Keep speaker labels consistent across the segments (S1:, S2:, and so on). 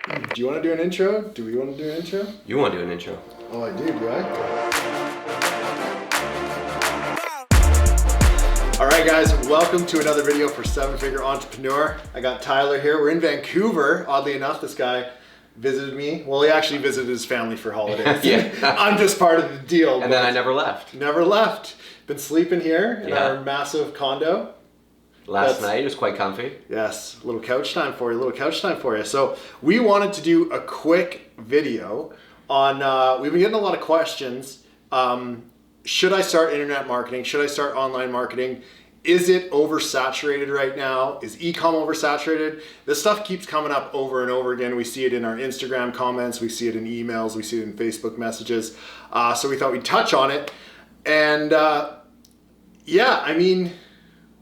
S1: Do you want to do an intro? Do we want to do an intro?
S2: You want to do an intro?
S1: Oh, I do I? All right, guys, welcome to another video for Seven Figure Entrepreneur. I got Tyler here. We're in Vancouver. Oddly enough, this guy visited me. Well, he actually visited his family for holidays.
S2: Yeah.
S1: I'm just part of the deal.
S2: And then I never left.
S1: Never left. Been sleeping here in our massive condo.
S2: Last night, it was quite comfy.
S1: Yes, a little couch time for you, So we wanted to do a quick video on, we've been getting a lot of questions. Should I start internet marketing? Should I start online marketing? Is it oversaturated right now? Is e-com oversaturated? This stuff keeps coming up over and over again. We see it in our Instagram comments, we see it in emails, we see it in Facebook messages. So we thought we'd touch on it. And yeah, I mean,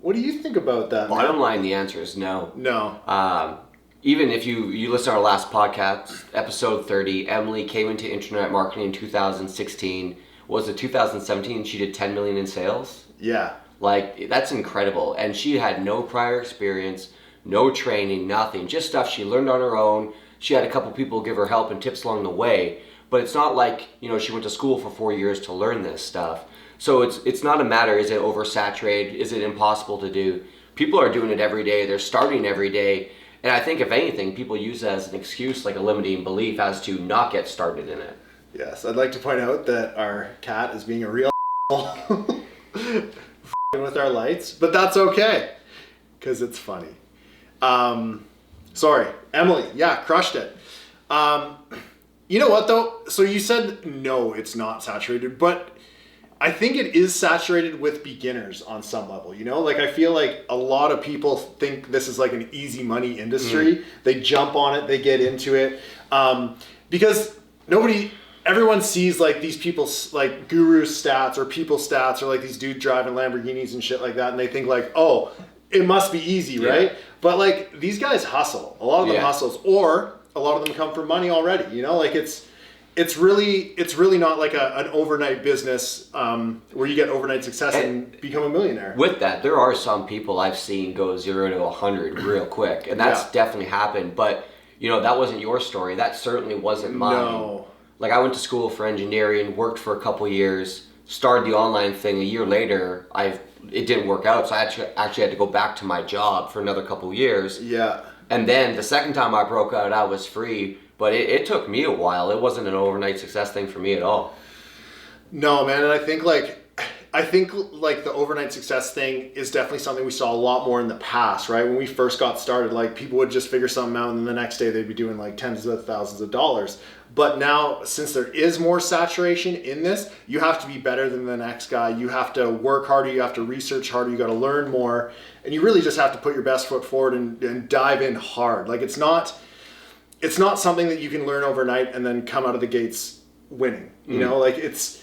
S1: what do you think about that?
S2: Bottom line, the answer is no.
S1: No.
S2: Even if you listen to our last podcast, episode 30, Emily came into internet marketing in 2016. Was it 2017? She did 10 million in sales.
S1: Yeah.
S2: Like, that's incredible. And she had no prior experience, no training, nothing. Just stuff she learned on her own. She had a couple people give her help and tips along the way. But it's not like, she went to school for 4 years to learn this stuff. So it's not a matter, is it oversaturated? Is it impossible to do? People are doing it every day. They're starting every day. And I think if anything, people use it as an excuse, like a limiting belief as to not get started in it.
S1: Yes, I'd like to point out that our cat is being a real with our lights, but that's okay, because it's funny. Sorry, Emily, crushed it. You know what though? So you said, no, it's not saturated, but I think it is saturated with beginners on some level, Like, I feel like a lot of people think this is like an easy money industry. They jump on it, they get into it. Because everyone sees like these people's like guru stats or people stats or like these dudes driving Lamborghinis and shit like that. And they think like, oh, it must be easy, right? But like these guys hustle. A lot of them hustles, or a lot of them come from money already, Like it's really not like an overnight business where you get overnight success and become a millionaire.
S2: With that, there are some people I've seen go 0 to 100 real quick, and that's definitely happened. But that wasn't your story. That certainly wasn't mine.
S1: No.
S2: Like, I went to school for engineering, worked for a couple years, started the online thing. A year later, it didn't work out, so I actually had to go back to my job for another couple years.
S1: Yeah.
S2: And then the second time I broke out, I was free. But it took me a while. It wasn't an overnight success thing for me at all.
S1: No, man. And I think the overnight success thing is definitely something we saw a lot more in the past, right? When we first got started, like people would just figure something out and then the next day they'd be doing like tens of thousands of dollars. But now, since there is more saturation in this, you have to be better than the next guy. You have to work harder. You have to research harder. You got to learn more. And you really just have to put your best foot forward and dive in hard. Like it's not something that you can learn overnight and then come out of the gates winning. Like it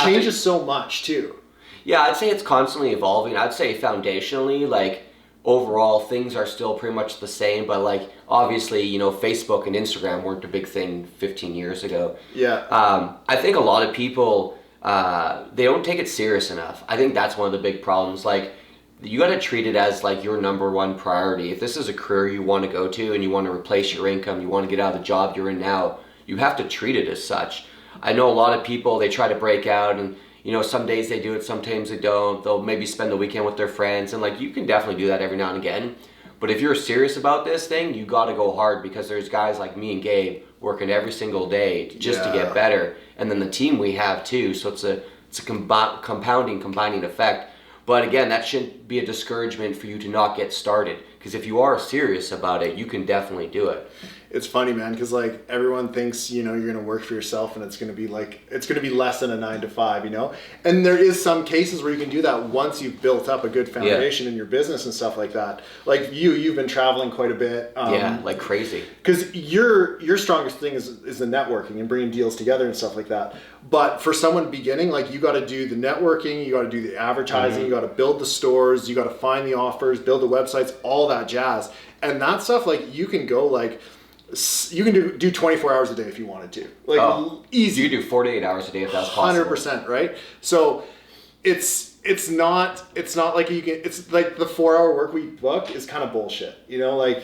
S1: changes so much too.
S2: Yeah, I'd say it's constantly evolving. I'd say foundationally, like overall things are still pretty much the same, but like obviously, Facebook and Instagram weren't a big thing 15 years ago.
S1: Yeah.
S2: I think a lot of people, they don't take it serious enough. I think that's one of the big problems. Like, you got to treat it as like your number one priority. If this is a career you want to go to and you want to replace your income, you want to get out of the job you're in now, you have to treat it as such. I know a lot of people, they try to break out and, some days they do it, sometimes they don't. They'll maybe spend the weekend with their friends, and like you can definitely do that every now and again. But if you're serious about this thing, you got to go hard, because there's guys like me and Gabe working every single day just to get better. And then the team we have too. So it's a combining effect. But again, that shouldn't be a discouragement for you to not get started, because if you are serious about it, you can definitely do it.
S1: It's funny, man, because like everyone thinks, you're going to work for yourself and it's going to be less than a 9 to 5, And there is some cases where you can do that once you've built up a good foundation in your business and stuff like that. Like you've been traveling quite a bit.
S2: Like crazy.
S1: Because your strongest thing is the networking and bringing deals together and stuff like that. But for someone beginning, like you got to do the networking, you got to do the advertising, you got to build the stores, you got to find the offers, build the websites, all that jazz. And that stuff, like you can go like, you can do 24 hours a day if you wanted to. Like easy.
S2: You can do 48 hours a day if that's possible.
S1: 100%, right? So it's not like you can, it's like the 4-hour work week book is kind of bullshit, like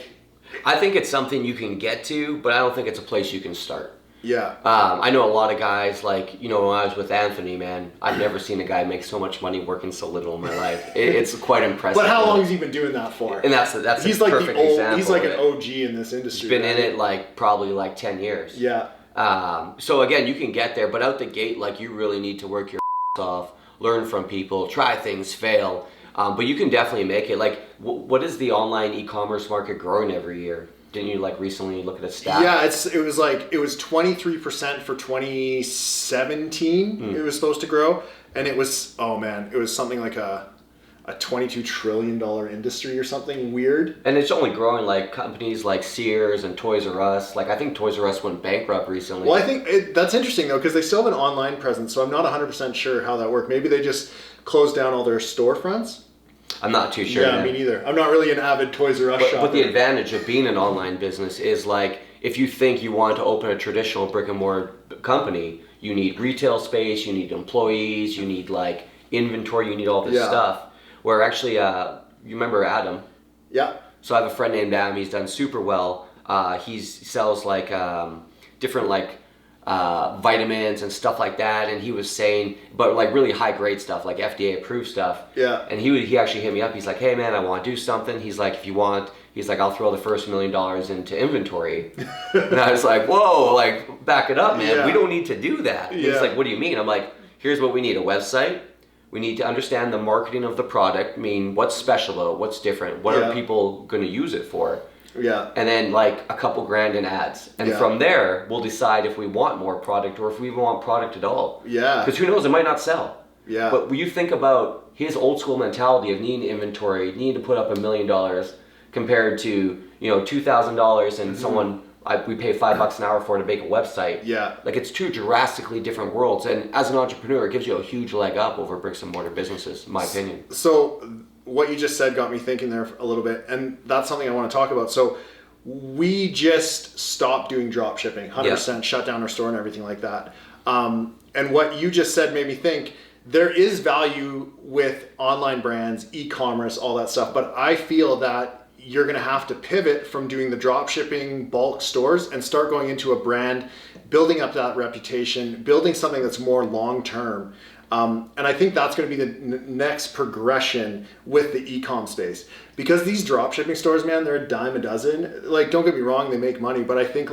S2: I think it's something you can get to, but I don't think it's a place you can start.
S1: Yeah.
S2: I know a lot of guys, like, when I was with Anthony, man, I've never seen a guy make so much money working so little in my life. It's quite impressive.
S1: But how long has he been doing that for?
S2: And that's
S1: he's
S2: a
S1: like
S2: perfect example.
S1: He's like an OG in this industry.
S2: He's been in it probably 10 years.
S1: Yeah.
S2: So again, you can get there, but out the gate, you really need to work your off, learn from people, try things, fail. But you can definitely make it. What is the online e-commerce market growing every year? Didn't you recently look at a stat?
S1: Yeah, it was 23% for 2017. It was supposed to grow, and it was something like a $22 trillion industry or something weird.
S2: And it's only growing. Companies like Sears and Toys R Us. I think Toys R Us went bankrupt recently.
S1: Well, I think that's interesting though, because they still have an online presence, so I'm not 100% sure how that worked. Maybe they just closed down all their storefronts.
S2: I'm not too sure.
S1: Yeah,
S2: man.
S1: me neither. I'm not really an avid Toys R Us shopper.
S2: But the advantage of being an online business is if you think you want to open a traditional brick and mortar company, you need retail space, you need employees, you need inventory, you need all this stuff. Where actually, you remember Adam?
S1: Yeah.
S2: So I have a friend named Adam. He's done super well. He sells different vitamins and stuff like that, and he was saying, but really high grade stuff, FDA approved stuff.
S1: Yeah.
S2: And he actually hit me up. He's like, hey man, I want to do something. He's like, if you want, I'll throw the first $1 million into inventory. And I was like, whoa, back it up, man.
S1: Yeah.
S2: We don't need to do that. And he's like, what do you mean? I'm like, here's what we need: a website. We need to understand the marketing of the product. I mean, what's special about it? What's different? What are people going to use it for?
S1: Yeah.
S2: And then a couple grand in ads. And from there, we'll decide if we want more product or if we even want product at all.
S1: Yeah.
S2: Because who knows, it might not sell.
S1: Yeah.
S2: But when you think about his old school mentality of needing inventory, needing to put up $1 million compared to, $2,000 and someone we pay $5 an hour for to make a website.
S1: Yeah.
S2: It's two drastically different worlds. And as an entrepreneur, it gives you a huge leg up over bricks and mortar businesses, in my opinion.
S1: So what you just said got me thinking there a little bit, and that's something I want to talk about. So we just stopped doing drop shipping, 100%, shut down our store and everything like that. And what you just said made me think there is value with online brands, e-commerce, all that stuff, but I feel that you're going to have to pivot from doing the drop shipping bulk stores and start going into a brand, building up that reputation, building something that's more long-term. And I think that's going to be the next progression with the e-com space, because these drop shipping stores, man, they're a dime a dozen. Don't get me wrong, they make money, but I think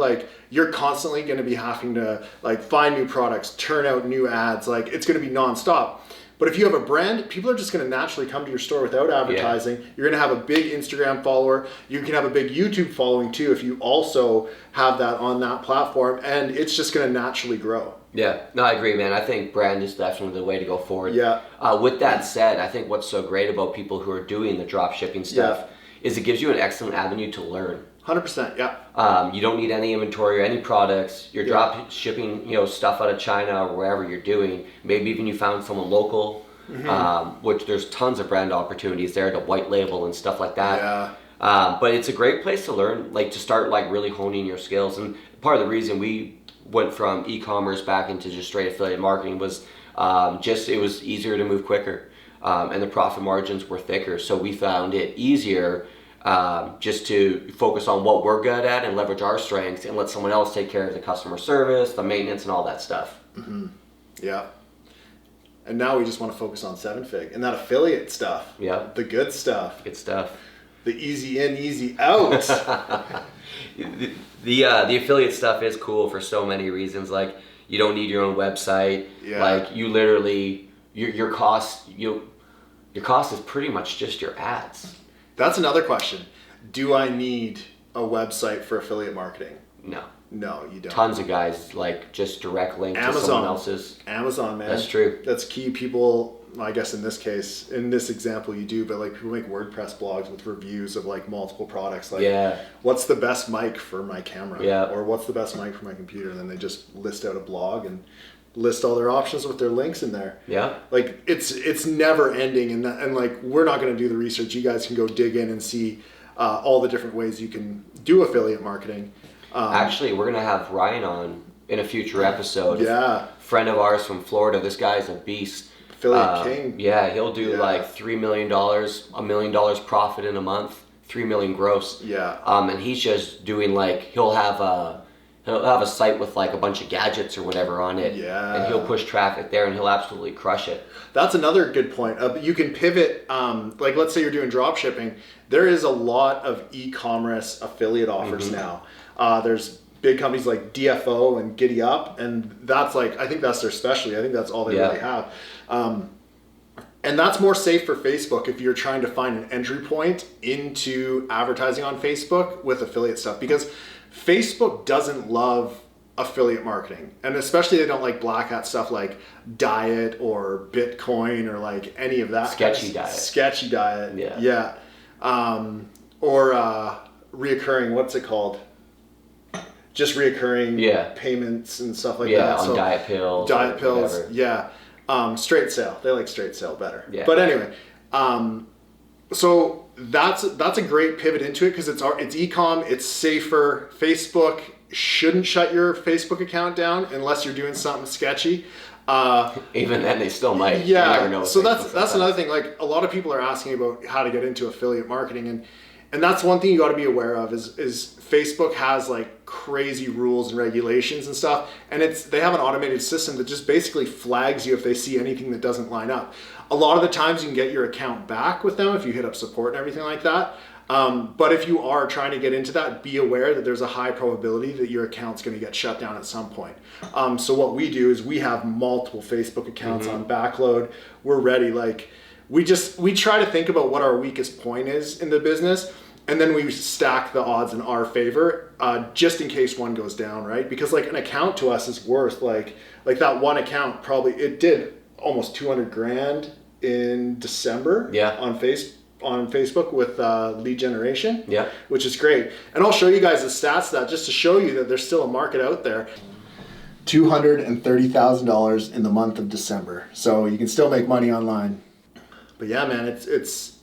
S1: you're constantly going to be having to find new products, turn out new ads. It's going to be nonstop. But if you have a brand, people are just going to naturally come to your store without advertising. Yeah. You're going to have a big Instagram follower. You can have a big YouTube following too if you also have that on that platform, and it's just going to naturally grow.
S2: Yeah, no, I agree, man. I think brand is definitely the way to go forward.
S1: Yeah.
S2: With that said, I think what's so great about people who are doing the drop shipping stuff is it gives you an excellent avenue to learn.
S1: 100%, yeah.
S2: You don't need any inventory or any products. You're drop shipping, stuff out of China or wherever you're doing. Maybe even you found someone local, which there's tons of brand opportunities there to white label and stuff like that.
S1: Yeah.
S2: But it's a great place to learn, to start really honing your skills. And part of the reason we went from e-commerce back into just straight affiliate marketing was it was easier to move quicker, and the profit margins were thicker. So we found it easier just to focus on what we're good at and leverage our strengths and let someone else take care of the customer service, the maintenance, and all that stuff.
S1: Mm-hmm. Yeah. And now we just want to focus on 7Fig and that affiliate stuff.
S2: Yeah.
S1: The good stuff.
S2: Good stuff.
S1: The easy in, easy out.
S2: The affiliate stuff is cool for so many reasons. You don't need your own website.
S1: Yeah.
S2: You literally your cost is pretty much just your ads.
S1: That's another question. Do I need a website for affiliate marketing?
S2: No.
S1: No, you don't.
S2: Tons of guys just direct link
S1: Amazon.
S2: to someone else's.
S1: Amazon, man.
S2: That's true.
S1: That's key. People, I guess in this case, in this example you do, but people make WordPress blogs with reviews of multiple products. What's the best mic for my camera?
S2: Yeah.
S1: Or what's the best mic for my computer? And then they just list out a blog and list all their options with their links in there.
S2: Yeah.
S1: It's never ending, and we're not going to do the research. You guys can go dig in and see all the different ways you can do affiliate marketing.
S2: Actually, we're going to have Ryan on in a future episode.
S1: Yeah.
S2: Friend of ours from Florida. This guy's a beast.
S1: Affiliate king.
S2: Yeah, he'll do $3 million, $1 million profit in a month, 3 million gross.
S1: Yeah.
S2: And he's just doing like, he'll have a site with like a bunch of gadgets or whatever on it.
S1: Yeah.
S2: And he'll push traffic there and he'll absolutely crush it.
S1: That's another good point. You can pivot, like let's say you're doing drop shipping. There is a lot of e-commerce affiliate offers now. There's big companies like DFO and Giddy Up, and that's like, I think that's their specialty. I think that's all they really have. And that's more safe for Facebook if you're trying to find an entry point into advertising on Facebook with affiliate stuff, because Facebook doesn't love affiliate marketing, and especially they don't like black hat stuff like diet or Bitcoin or like any of that
S2: sketchy
S1: diet. Yeah. Or reoccurring, what's it called? Just reoccurring payments and stuff like that.
S2: Yeah, on diet pills.
S1: Whatever. Yeah. Straight sale. They like straight sale better.
S2: Yeah.
S1: But anyway, so that's a great pivot into it because it's e-com, it's safer. Facebook shouldn't shut your Facebook account down unless you're doing something sketchy.
S2: Even then, they still might.
S1: Yeah.
S2: You never know.
S1: So that's another thing. Like a lot of people are asking about how to get into affiliate marketing, and that's one thing you got to be aware of is Facebook has like crazy rules and regulations and stuff, and they have an automated system that just basically flags you if they see anything that doesn't line up. A lot of the times you can get your account back with them if you hit up support and everything like that. But if you are trying to get into that, be aware that there's a high probability that your account's going to get shut down at some point. So what we do is we have multiple Facebook accounts on backload. We're ready. Like we try to think about what our weakest point is in the business, and then we stack the odds in our favor, just in case one goes down, right? Because like an account to us is worth like that one account it did almost 200 grand in December on Facebook with lead generation, which is great. And I'll show you guys the stats of that just to show you that there's still a market out there. $230,000 in the month of December. So you can still make money online. But yeah, man, it's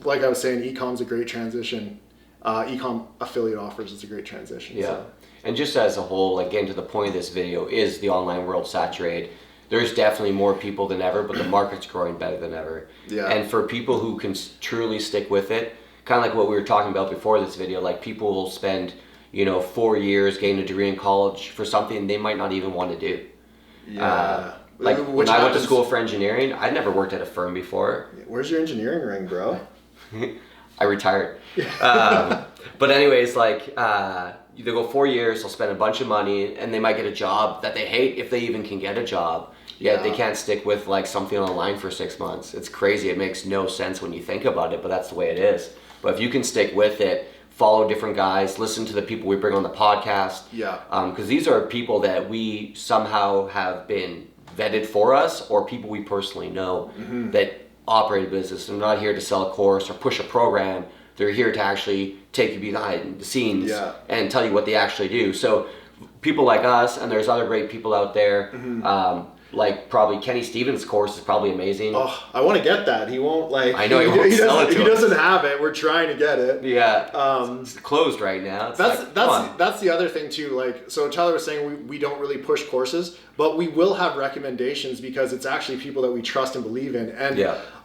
S1: like I was saying, e-com's a great transition. E-com affiliate offers is a great transition.
S2: Yeah.
S1: So.
S2: And just as a whole, like getting to the point of this video, is the online world saturated? There's definitely more people than ever, but the market's growing better than ever.
S1: Yeah.
S2: And for people who can truly stick with it, kind of like what we were talking about before this video, like people will spend, 4 years getting a degree in college for something they might not even want to do.
S1: Yeah.
S2: When I went to school for engineering, I'd never worked at a firm before.
S1: Where's your engineering ring, bro?
S2: I retired. But anyways, they'll go 4 years, they'll spend a bunch of money, and they might get a job that they hate if they even can get a job. Yet they can't stick with like something online for 6 months. It's crazy. It makes no sense when you think about it, but that's the way it is. But if you can stick with it, follow different guys, listen to the people we bring on the podcast.
S1: Yeah.
S2: Because these are people that we somehow have been vetted for us, or people we personally know that operate a business. They're not here to sell a course or push a program. They're here to actually take you behind the scenes and tell you what they actually do. So people like us, and there's other great people out there, like probably Kenny Stevens' course is probably amazing.
S1: Oh, I want to get that. He won't like.
S2: I know he won't sell it to us.
S1: He doesn't have it. We're trying to get it.
S2: Yeah. It's closed right now.
S1: That's the other thing too. Like, so Tyler was saying we don't really push courses, but we will have recommendations because it's actually people that we trust and believe in. And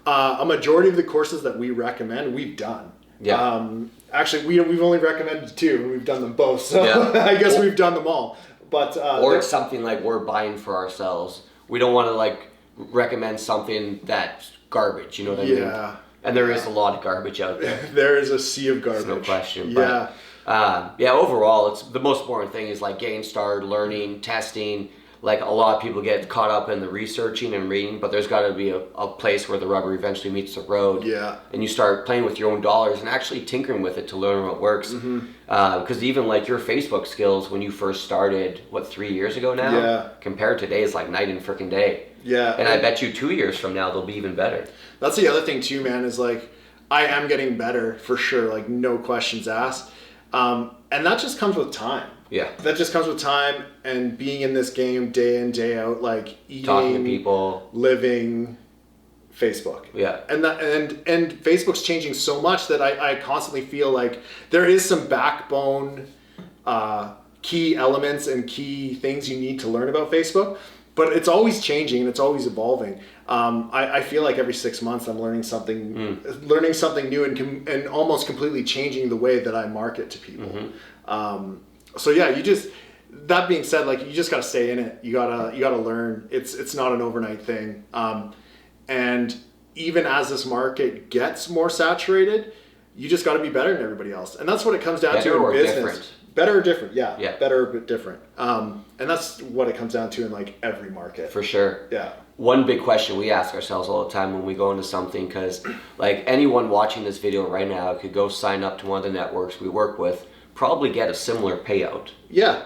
S1: a majority of the courses that we recommend, we've done. Yeah. Actually, we've only recommended 2, and we've done them both. So I guess we've done them all. But
S2: or it's something like we're buying for ourselves. We don't want to like recommend something that's garbage. You know what I mean? Yeah. And there is a lot of garbage out there.
S1: There is a sea of garbage.
S2: No question. Yeah. But, overall, it's the most important thing is like getting started, learning, testing. Like a lot of people get caught up in the researching and reading, but there's got to be a place where the rubber eventually meets the road. Yeah. And you start playing with your own dollars and actually tinkering with it to learn what works. Because even like your Facebook skills when you first started, 3 years ago now? Yeah. Compared to today is like night and freaking day. Yeah. And I bet you 2 years from now they'll be even better.
S1: That's the other thing too, man, is like I am getting better for sure, like no questions asked. And that just comes with time. Yeah. That just comes with time and being in this game day in, day out, like eating,
S2: talking to people,
S1: living Facebook. Yeah. And Facebook's changing so much that I constantly feel like there is some backbone key elements and key things you need to learn about Facebook. but it's always changing and it's always evolving. I feel like every 6 months I'm learning something new and almost completely changing the way that I market to people. So yeah, that being said, like you just gotta stay in it. You gotta learn. It's not an overnight thing. And even as this market gets more saturated, you just gotta be better than everybody else. And that's what it comes down to in business. Different. Better or different, yeah. Better or different. And that's what it comes down to in like every market.
S2: For sure.
S1: Yeah.
S2: One big question we ask ourselves all the time when we go into something, because like anyone watching this video right now could go sign up to one of the networks we work with, probably get a similar payout.
S1: Yeah.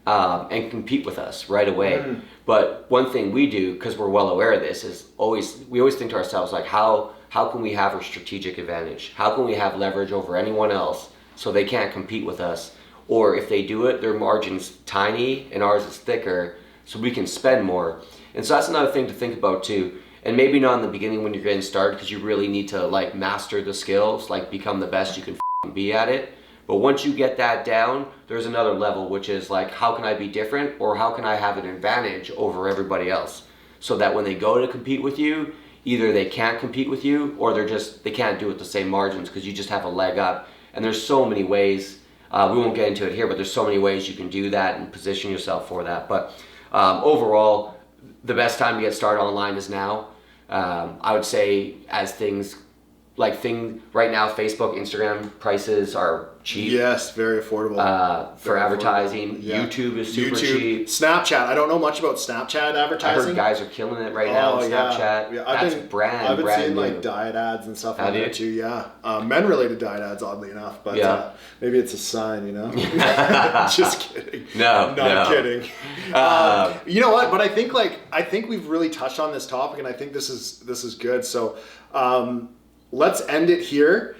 S2: And compete with us right away. But one thing we do, because we're well aware of this, is we always think to ourselves, like, how can we have a strategic advantage? How can we have leverage over anyone else so they can't compete with us? Or if they do it, their margin's tiny and ours is thicker, so we can spend more. And so that's another thing to think about too. And maybe not in the beginning when you're getting started, because you really need to like master the skills, like become the best you can be at it. But once you get that down, there's another level, which is like, how can I be different, or how can I have an advantage over everybody else? So that when they go to compete with you, either they can't compete with you, or they can't do it the same margins because you just have a leg up. And there's so many ways, we won't get into it here, but there's so many ways you can do that and position yourself for that. But overall, the best time to get started online is now. I would say as things right now, Facebook, Instagram prices are cheap.
S1: Yes, very affordable.
S2: For advertising. Yeah. YouTube is super cheap.
S1: Snapchat. I don't know much about Snapchat advertising.
S2: I heard guys are killing it right now on Snapchat.
S1: Yeah.
S2: That's
S1: I've been seeing
S2: new.
S1: like diet ads and stuff like that too. Yeah. Men-related diet ads, oddly enough. But maybe it's a sign, you know? Just kidding.
S2: No.
S1: Kidding. You know what? But I think we've really touched on this topic, and I think this is good. So let's end it here.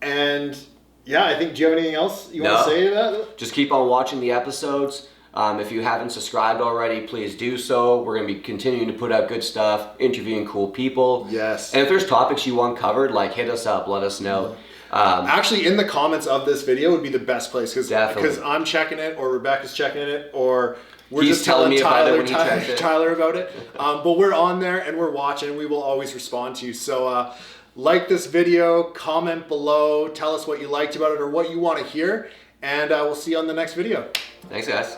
S1: And yeah, I think, do you have anything else you want to say to that?
S2: Just keep on watching the episodes. If you haven't subscribed already, please do so. We're going to be continuing to put out good stuff, interviewing cool people.
S1: Yes.
S2: And if there's topics you want covered, like hit us up, let us know.
S1: Actually, in the comments of this video would be the best place, because I'm checking it, or Rebecca's checking it, or we're just telling Tyler about it. But we're on there and we're watching. We will always respond to you. So like this video, comment below, tell us what you liked about it or what you want to hear, and we'll see you on the next video.
S2: Thanks, guys.